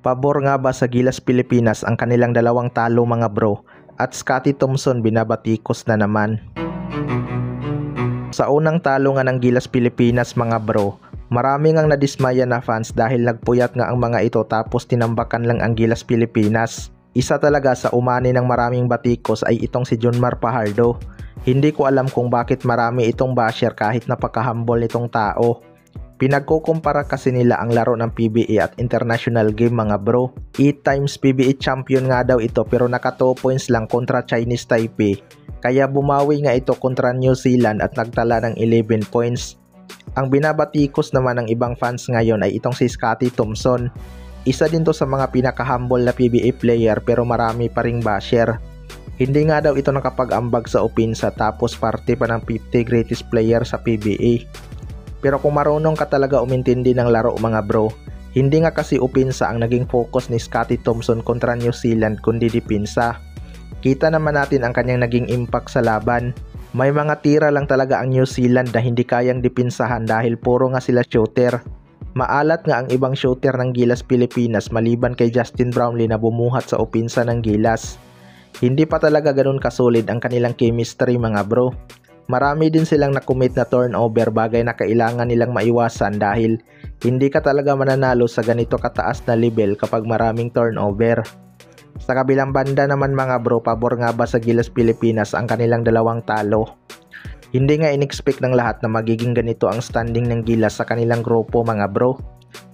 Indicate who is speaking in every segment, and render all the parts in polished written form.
Speaker 1: Pabor nga ba sa Gilas Pilipinas ang kanilang dalawang talo mga bro? At Scottie Thompson binabatikos na naman. Sa unang talo nga ng Gilas Pilipinas mga bro, marami ngang nadismaya na fans dahil nagpuyat nga ang mga ito tapos tinambakan lang ang Gilas Pilipinas. Isa talaga sa umani ng maraming batikos ay itong si Junmar Fajardo. Hindi ko alam kung bakit marami itong basher kahit napaka-humble nitong tao. Pinagkukumpara kasi nila ang laro ng PBA at international game mga bro. 8 times PBA champion nga daw ito pero naka 2 points lang kontra Chinese Taipei. Kaya bumawi nga ito kontra New Zealand at nagtala ng 11 points. Ang binabatikos naman ng ibang fans ngayon ay itong si Scottie Thompson. Isa din to sa mga pinaka-humble na PBA player pero marami pa ring basher. Hindi nga daw ito nakapag-ambag sa Opinsa tapos parte pa ng 50 greatest player sa PBA. Pero kung marunong ka talaga umintindi ng laro mga bro, hindi nga kasi Opinsa ang naging focus ni Scottie Thompson kontra New Zealand kundi dipinsa. Kita naman natin ang kanyang naging impact sa laban. May mga tira lang talaga ang New Zealand na hindi kayang dipinsahan dahil puro nga sila shooter. Maalat nga ang ibang shooter ng Gilas Pilipinas maliban kay Justin Brownlee na bumuhat sa Opinsa ng Gilas. Hindi pa talaga ganun kasolid ang kanilang chemistry mga bro. Marami din silang nakumit na turnover, bagay na kailangan nilang maiwasan dahil hindi ka talaga mananalo sa ganito kataas na level kapag maraming turnover. Sa kabilang banda naman mga bro, pabor nga ba sa Gilas Pilipinas ang kanilang dalawang talo? Hindi nga in-expect ng lahat na magiging ganito ang standing ng Gilas sa kanilang grupo mga bro.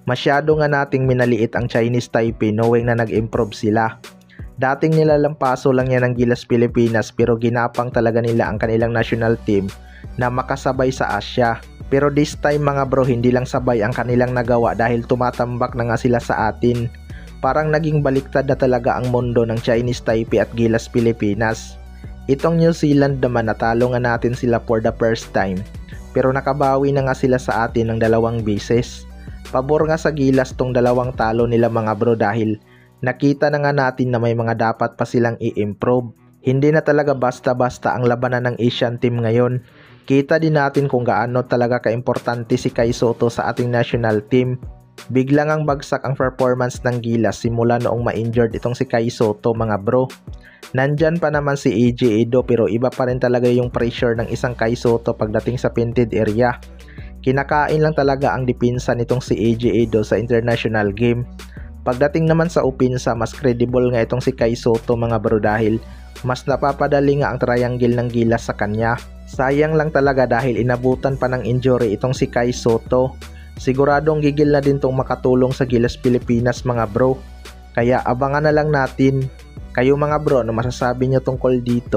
Speaker 1: Masyado nga nating minaliit ang Chinese Taipei knowing na nag-improve sila. Dating nilalampaso lang yan ng Gilas Pilipinas pero ginapang talaga nila ang kanilang national team na makasabay sa Asia. Pero this time mga bro, hindi lang sabay ang kanilang nagawa dahil tumatambak na nga sila sa atin. Parang naging baliktad na talaga ang mundo ng Chinese Taipei at Gilas Pilipinas. Itong New Zealand naman natalo nga natin sila for the first time. Pero nakabawi na nga sila sa atin ng 2 beses. Pabor nga sa Gilas tong 2 talo nila mga bro dahil nakita na nga natin na may mga dapat pa silang i-improve. Hindi na talaga basta-basta ang labanan ng Asian team ngayon. Kita din natin kung gaano talaga kaimportante si Kai Sotto sa ating national team. Biglang ang bagsak ang performance ng Gilas simula noong ma-injured itong si Kai Sotto mga bro. Nandyan pa naman si AJ Edo pero iba pa rin talaga yung pressure ng isang Kai Sotto pagdating sa painted area. Kinakain lang talaga ang dipinsa nitong si AJ Edo sa international game. Pagdating naman sa Opinsa, mas credible nga itong si Kai Sotto mga bro dahil mas napapadali nga ang triangle ng Gilas sa kanya. Sayang lang talaga dahil inabutan pa ng injury itong si Kai Sotto. Siguradong gigil na din tong makatulong sa Gilas Pilipinas mga bro. Kaya abangan na lang natin. Kayo mga bro, ano masasabi nyo tungkol dito?